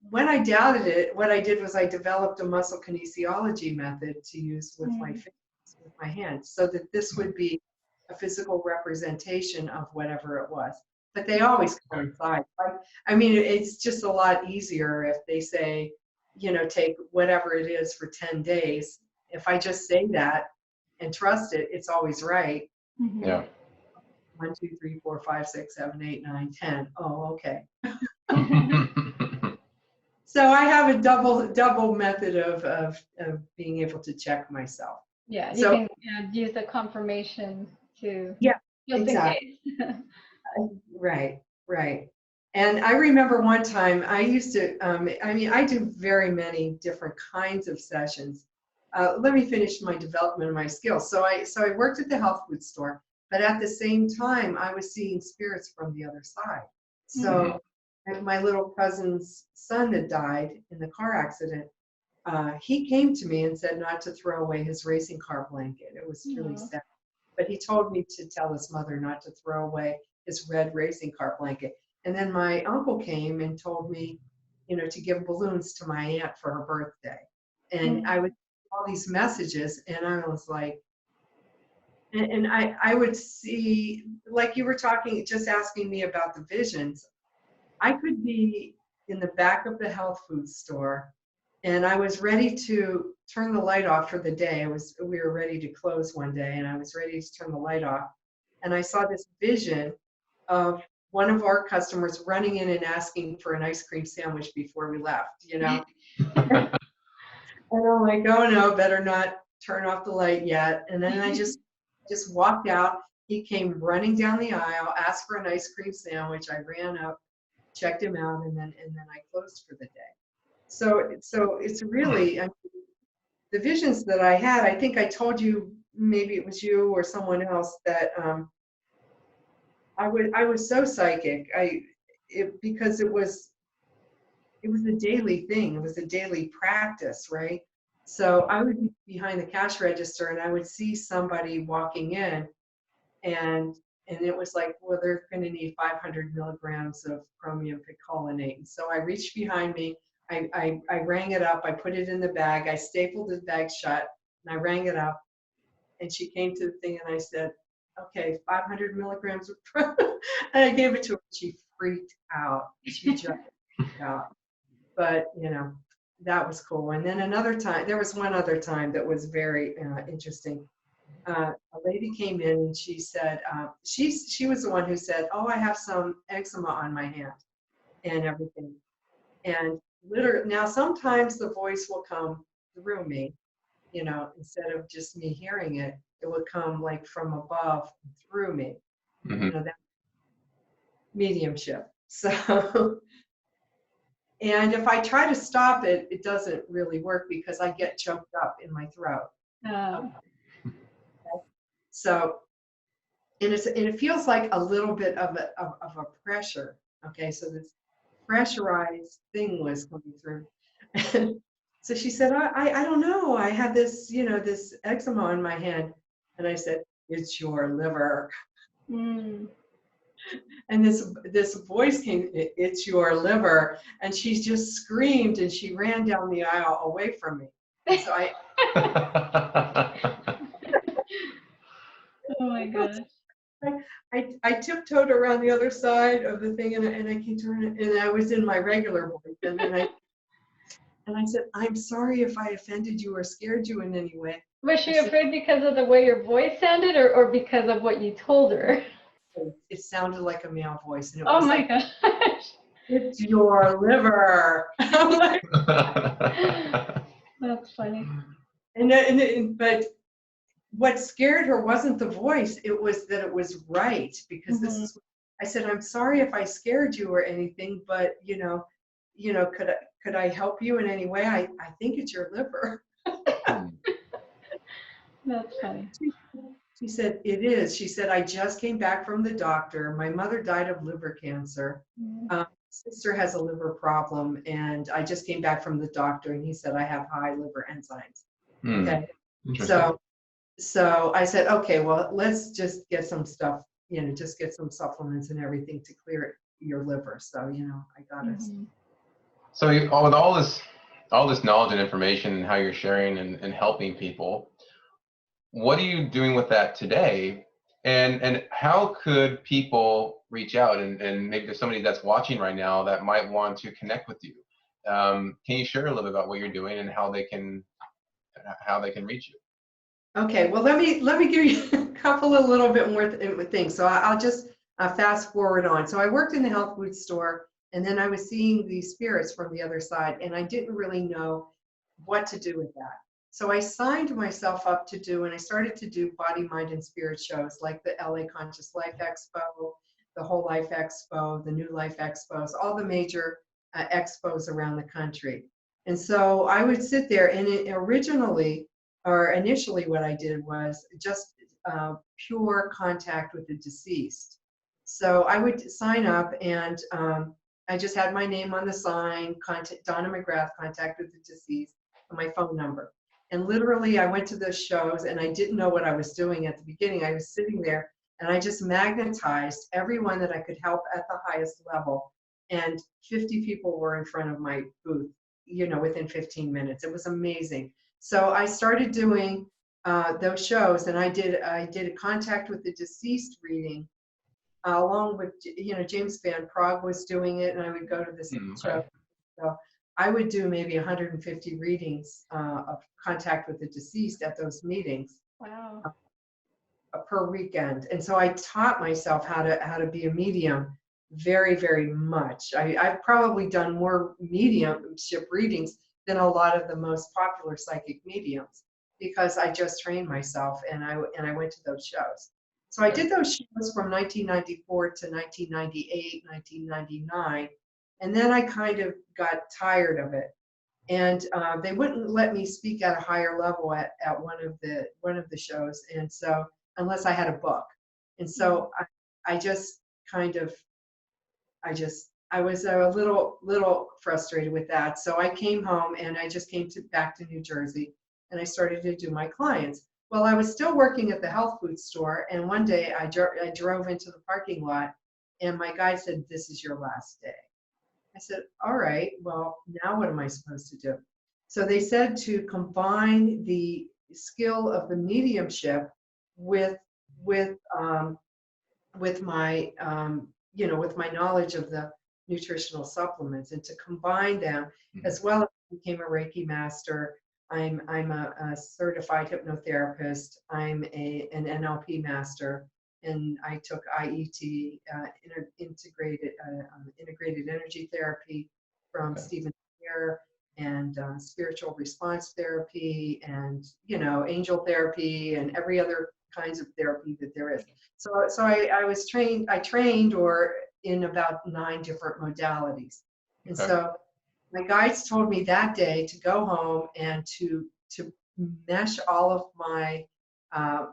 when I doubted it, what I did was I developed a muscle kinesiology method to use with my fingers, with my hands, so that this would be a physical representation of whatever it was. But they always coincide. I mean, it's just a lot easier if they say, take whatever it is for 10 days. If I just say that and trust it, it's always right. Yeah. 1, 2, 3, 4, 5, 6, 7, 8, 9, 10. Oh, okay. So I have a double method of being able to check myself. Yeah, So, you can use the confirmation to just exactly. In case. Right. And I remember one time I used to, I do very many different kinds of sessions. Let me finish my development of my skills. So I worked at the health food store, but at the same time, I was seeing spirits from the other side. So my little cousin's son that died in the car accident, he came to me and said not to throw away his racing car blanket. It was really sad. But he told me to tell his mother not to throw away his red racing car blanket. And then my uncle came and told me, to give balloons to my aunt for her birthday. And I would all these messages, and I was like, and I would see, like you were talking, just asking me about the visions. I could be in the back of the health food store, and I was ready to turn the light off for the day. We were ready to close one day, and I was ready to turn the light off. And I saw this vision of one of our customers running in and asking for an ice cream sandwich before we left, And I'm like, oh no, better not turn off the light yet. And then I just walked out. He came running down the aisle, asked for an ice cream sandwich. I ran up, checked him out, and then I closed for the day. So it's really, the visions that I had, I think I told you, maybe it was you or someone else, that I was so psychic. Because it was a daily thing. It was a daily practice, right? So I would be behind the cash register and I would see somebody walking in, and it was like, well, they're going to need 500 milligrams of chromium picolinate. And so I reached behind me, I rang it up, I put it in the bag, I stapled the bag shut, and I rang it up. And she came to the thing and I said, okay, 500 milligrams of and I gave it to her. She freaked out. She just freaked out. But, that was cool. And then another time, there was one other time that was very interesting. A lady came in and she said, she was the one who said, oh, I have some eczema on my hand and everything. And literally, now sometimes the voice will come through me, you know, instead of just me hearing it, it would come like from above through me, Mm-hmm. you know, that mediumship. So, and if I try to stop it, it doesn't really work because I get choked up in my throat. So, and it feels like a little bit of a pressure. Okay, so this pressurized thing was coming through. So she said, I don't know. I had this, you know, this eczema on my hand. And I said, it's your liver. Mm. And this voice came, it's your liver. And she just screamed and she ran down the aisle away from me. And so Oh my gosh. I tiptoed around the other side of the thing and I came to her and I was in my regular voice. And then I said, I'm sorry if I offended you or scared you in any way. Was she afraid because of the way your voice sounded or because of what you told her? It sounded like a male voice. And it Oh was my like, gosh. it's your liver. I'm like, That's funny. but what scared her wasn't the voice. It was that it was right. Because this is, I said, I'm sorry if I scared you or anything, but you know, could I help you in any way? I think it's your liver. That's funny. She said, it is. She said, I just came back from the doctor. My mother died of liver cancer. Sister has a liver problem, and I just came back from the doctor, and he said I have high liver enzymes. Okay. So I said, okay, well, let's just get some stuff, you know, just get some supplements and everything to clear your liver. So, you know, I got it. So with all this knowledge and information and how you're sharing and helping people, what are you doing with that today? And how could people reach out and maybe there's somebody that's watching right now that might want to connect with you? Can you share a little bit about what you're doing and how they can reach you? Okay, well, let me give you a couple of little bit more things. So I'll just fast forward on. So I worked in the health food store, and then I was seeing these spirits from the other side, and I didn't really know what to do with that. So I signed myself up to do, and I started to do body, mind, and spirit shows like the LA Conscious Life Expo, the Whole Life Expo, the New Life Expos, all the major expos around the country. And so I would sit there, and initially what I did was just pure contact with the deceased. So I would sign up, and I just had my name on the sign, Donna McGrath, contact with the deceased, and my phone number. And literally I went to those shows and I didn't know what I was doing at the beginning. I was sitting there and I just magnetized everyone that I could help at the highest level. And 50 people were in front of my booth, you know, within 15 minutes. It was amazing. So I started doing those shows, and I did a contact with the deceased reading along with, you know, James Van Prague was doing it, and I would go to this show. So I would do maybe 150 readings of contact with the deceased at those meetings. Wow. Per weekend. And so I taught myself how to be a medium very, very much. I've probably done more mediumship readings than a lot of the most popular psychic mediums because I just trained myself and I went to those shows. So I did those shows from 1994 to 1998, 1999. And then I kind of got tired of it. And they wouldn't let me speak at a higher level at one of the shows. And so, unless I had a book. And so I was a little frustrated with that. So I came home and I just came back to New Jersey and I started to do my clients. Well, I was still working at the health food store, and one day I drove into the parking lot and my guy said, "This is your last day." I said, "All right, well, now what am I supposed to do?" So they said to combine the skill of the mediumship with my with my knowledge of the nutritional supplements, and to combine them, as well as I became a Reiki master. I'm a certified hypnotherapist. I'm an NLP master, and I took IET, integrated energy therapy from Stephen Spear, and spiritual response therapy, and angel therapy, and every other kinds of therapy that there is. So I was trained. I trained in about 9 different modalities, and so my guides told me that day to go home and to mesh all of my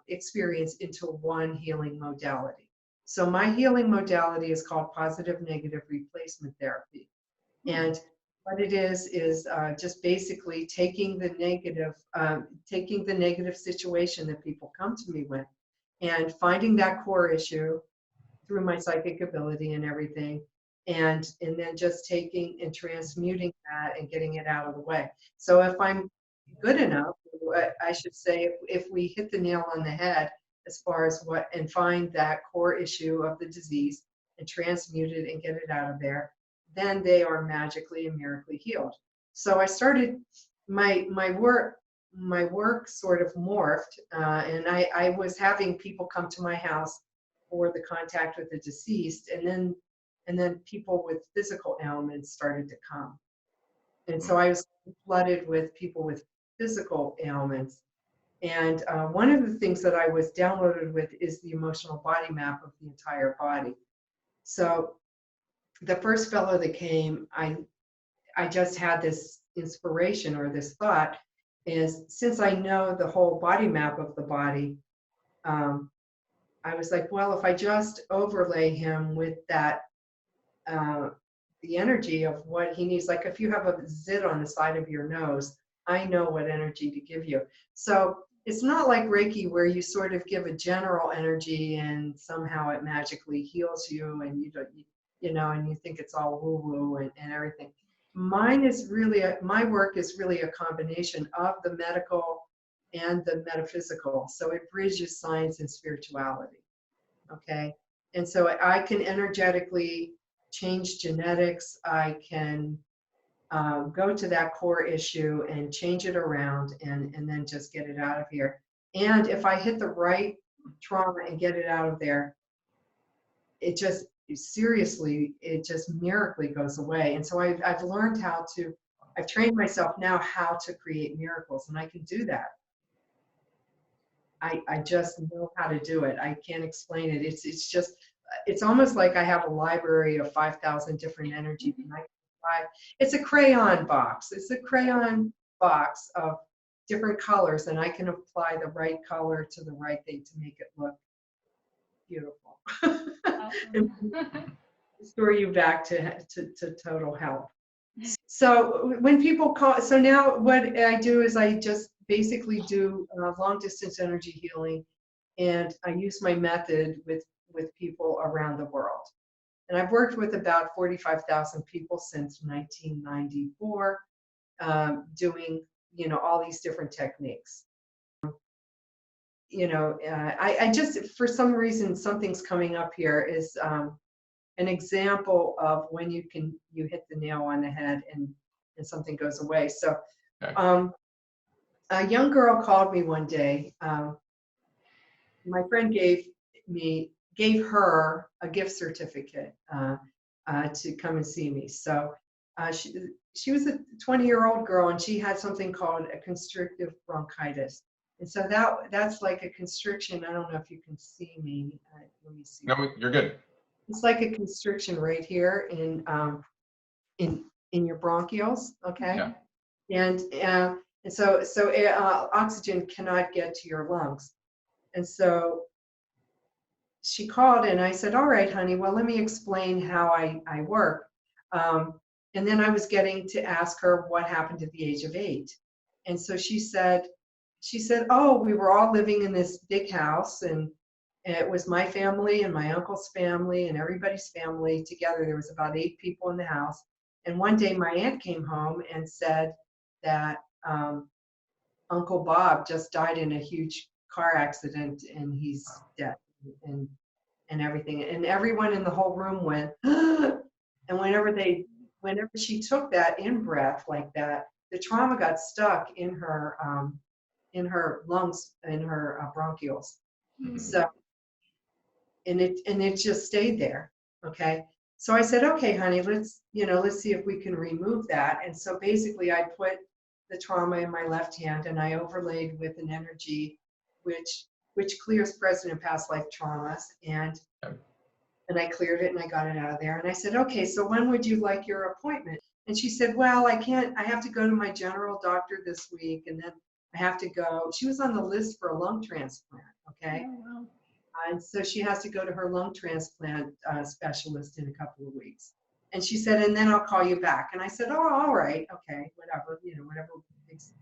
experience into one healing modality. So my healing modality is called positive negative replacement therapy. And what it is just basically taking the negative situation that people come to me with and finding that core issue through my psychic ability and everything, and then just taking and transmuting that and getting it out of the way. So if I'm good enough, I should say, if we hit the nail on the head as far as and find that core issue of the disease and transmute it and get it out of there, then they are magically and miraculously healed. So I started my work sort of morphed, and I was having people come to my house for the contact with the deceased, and then people with physical ailments started to come. And so I was flooded with people with physical ailments. And one of the things that I was downloaded with is the emotional body map of the entire body. So the first fellow that came, I just had this inspiration or this thought, is since I know the whole body map of the body, I was like, well, if I just overlay him with that, the energy of what he needs, like if you have a zit on the side of your nose, I know what energy to give you. So it's not like Reiki where you sort of give a general energy and somehow it magically heals you, and you don't, and you think it's all woo-woo and everything. My work is really a combination of the medical and the metaphysical. So it bridges science and spirituality. Okay. And so I can energetically change genetics. I can go to that core issue and change it around and then just get it out of here. And if I hit the right trauma and get it out of there, it just miraculously goes away. And so I've learned I've trained myself now how to create miracles, and I can do that. I just know how to do it. I can't explain it. It's almost like I have a library of 5,000 different energies. And it's a crayon box. It's a crayon box of different colors, and I can apply the right color to the right thing to make it look beautiful. And restore you back to total health. So when people call, so now what I do is I just basically do long distance energy healing, and I use my method with people around the world. And I've worked with about 45,000 people since 1994, doing, all these different techniques. I just, for some reason, something's coming up here is an example of when you hit the nail on the head and something goes away. So a young girl called me one day. My friend gave her a gift certificate to come and see me. So she was a 20-year-old girl, and she had something called a constrictive bronchitis. And so that's like a constriction. I don't know if you can see me. Let me see. No, you're good. It's like a constriction right here in your bronchioles, okay? Yeah. And so oxygen cannot get to your lungs. And so she called, and I said, all right, honey, well, let me explain how I work. And then I was getting to ask her what happened at the age of 8. And so she said, oh, we were all living in this big house, and it was my family and my uncle's family and everybody's family together. There was about 8 people in the house. And one day my aunt came home and said that Uncle Bob just died in a huge car accident, and he's dead and everything. And everyone in the whole room went, And whenever she took that in breath like that, the trauma got stuck in her lungs, in her bronchioles. So, and it just stayed there. Okay. So I said, okay, honey, let's see if we can remove that. And so basically I put the trauma in my left hand and I overlaid with an energy which clears present and past life traumas. And I cleared it and I got it out of there. And I said, okay, so when would you like your appointment? And she said, well, I have to go to my general doctor this week. And then I have to go. She was on the list for a lung transplant. Okay. Oh, wow. And so she has to go to her lung transplant specialist in a couple of weeks. And she said, and then I'll call you back. And I said, oh, all right. Okay. Whatever, whatever fits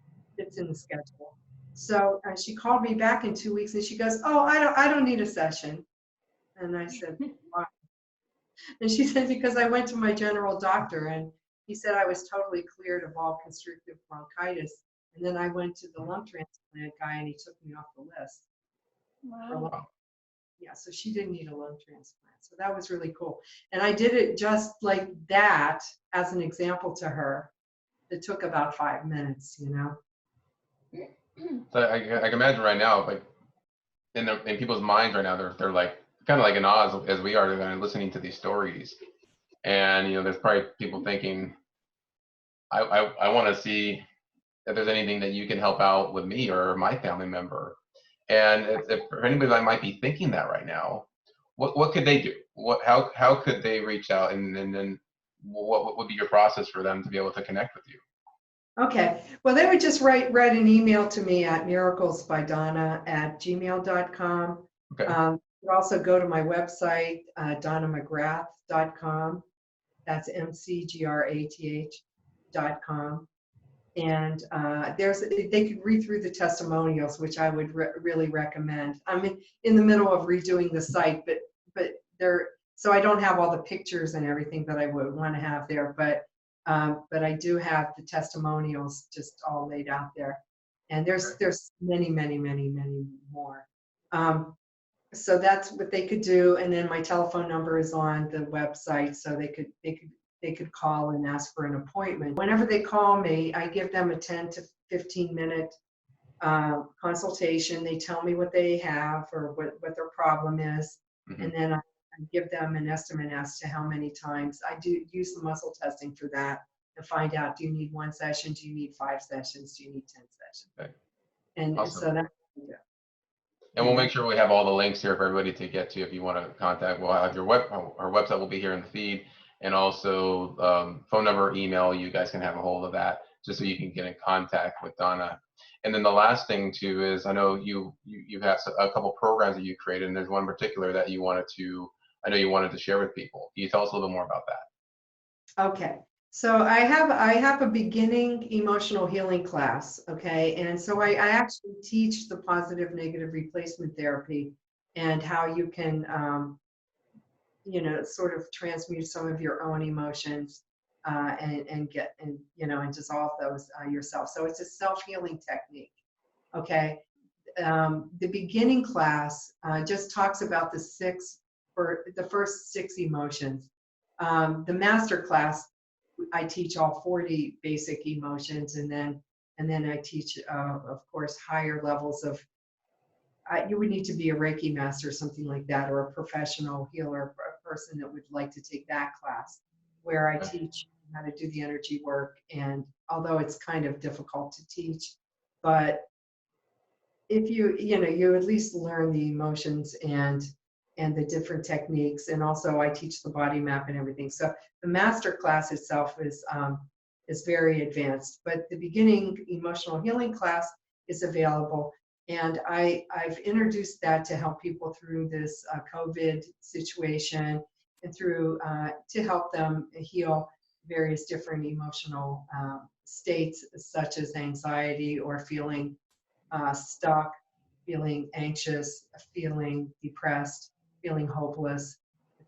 in the schedule. So she called me back in 2 weeks and she goes, oh, I don't need a session. And I said, why? And she said, because I went to my general doctor and he said I was totally cleared of all constrictive bronchitis. And then I went to the lung transplant guy and he took me off the list. Wow. Yeah, so she didn't need a lung transplant. So that was really cool. And I did it just like that as an example to her. It took about 5 minutes, So I can imagine right now, like in people's minds right now, they're like kind of like in awe as we are, they're listening to these stories. And there's probably people thinking, I want to see if there's anything that you can help out with me or my family member. And if anybody that might be thinking that right now, what could they do? How could they reach out, and then what would be your process for them to be able to connect with you? Okay. Well, they would just write an email to me at miraclesbydonna@gmail.com. Okay. You could also go to my website, donnamcgrath.com. That's MCGRATH.com. And they could read through the testimonials, which I would really recommend. I'm in the middle of redoing the site, but so I don't have all the pictures and everything that I would want to have there, but I do have the testimonials just all laid out there. And there's many, many, many, many more. So that's what they could do. And then my telephone number is on the website, so they could call and ask for an appointment. Whenever they call me, I give them a 10 to 15-minute consultation. They tell me what they have or what their problem is. Mm-hmm. And then I give them an estimate as to how many times. I do use the muscle testing for that and find out, do you need 1 session? Do you need 5 sessions? Do you need 10 sessions? Okay. And awesome. So that's what we do. And we'll make sure we have all the links here for everybody to get to if you want to contact. We'll have our website will be here in the feed, and also phone number, email. You guys can have a hold of that just so you can get in contact with Donna. And then the last thing too is, I know you've had a couple programs that you created, and there's one in particular that you wanted to share with people. Can you tell us a little bit more about that? Okay. So I have a beginning emotional healing class, okay? And so I actually teach the positive negative replacement therapy and how you can, sort of transmute some of your own emotions and dissolve those yourself. So it's a self-healing technique, okay? The beginning class just talks about the first 6 emotions. The master class, I teach all 40 basic emotions, and then I teach, of course, higher levels of. You would need to be a Reiki master, or something like that, or a professional healer, a person that would like to take that class, where I teach how to do the energy work. And although it's kind of difficult to teach, but if you at least learn the emotions and the different techniques, and also I teach the body map and everything. So the master class itself is very advanced, but the beginning emotional healing class is available, and I've introduced that to help people through this COVID situation and through to help them heal various different emotional states, such as anxiety or feeling stuck, feeling anxious, feeling depressed, feeling hopeless,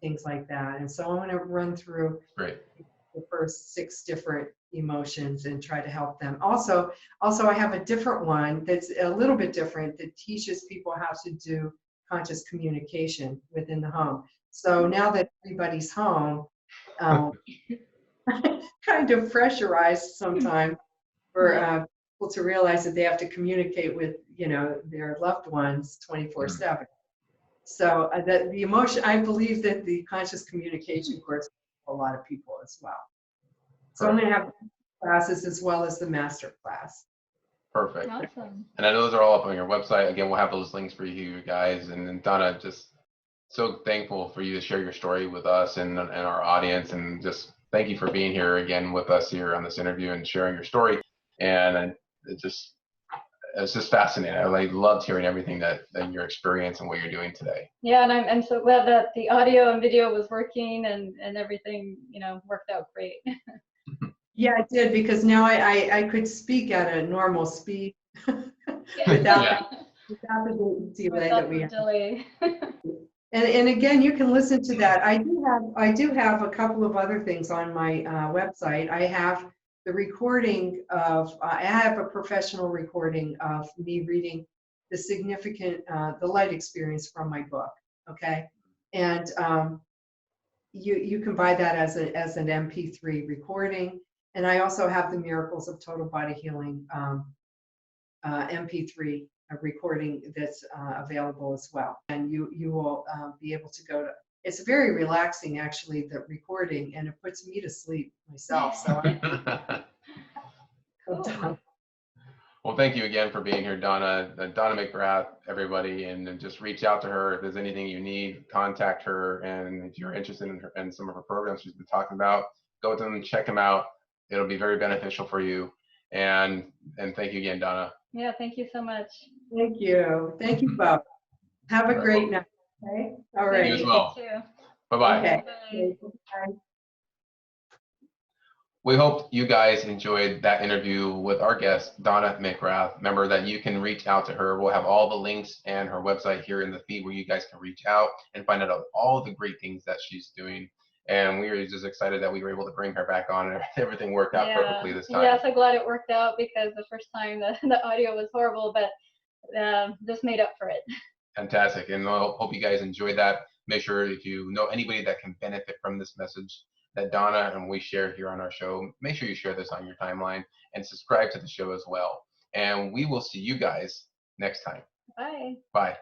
things like that. And so I'm going to run through the first 6 different emotions and try to help them. Also, I have a different one that's a little bit different that teaches people how to do conscious communication within the home. So now that everybody's home, um, kind of pressurized sometimes for people to realize that they have to communicate with, their loved ones 24/7. So the emotion, I believe that the conscious communication course for a lot of people as well. So I'm going to have classes as well as the master class. Perfect. Awesome. And I know those are all up on your website. Again, we'll have those links for you guys. And Donna, just so thankful for you to share your story with us and our audience. And just thank you for being here again with us here on this interview and sharing your story. And it's just fascinating. I loved hearing everything that your experience and what you're doing today. Yeah, and I'm so glad that the audio and video was working and everything, worked out great. Yeah, it did, because now I could speak at a normal speed Yeah. without the delay that we have. Delay. And again, you can listen to that. I do have a couple of other things on my website. I have the recording of, I have a professional recording of me reading the light experience from my book. Okay, and you can buy that as an MP3 recording. And I also have the Miracles of Total Body Healing MP3 recording that's available as well. And you will be able to go to, it's very relaxing actually, the recording, and it puts me to sleep myself. So Cool. Well, thank you again for being here, Donna. Donna McGrath, everybody, and just reach out to her if there's anything you need. Contact her, and if you're interested in some of her programs she's been talking about, go to them and check them out. It'll be very beneficial for you. And thank you again, Donna. Yeah, thank you so much. thank you, Bob. Have a great night. Okay, all right. You as well. You too. Bye-bye. Okay. Bye. Bye. We hope you guys enjoyed that interview with our guest, Donna McGrath. Remember that you can reach out to her. We'll have all the links and her website here in the feed where you guys can reach out and find out all the great things that she's doing. And we are just excited that we were able to bring her back on and everything worked out perfectly this time. Yeah, so glad it worked out, because the first time the audio was horrible, but this made up for it. Fantastic. And I hope you guys enjoyed that. Make sure if you know anybody that can benefit from this message that Donna and we share here on our show, make sure you share this on your timeline and subscribe to the show as well. And we will see you guys next time. Bye. Bye.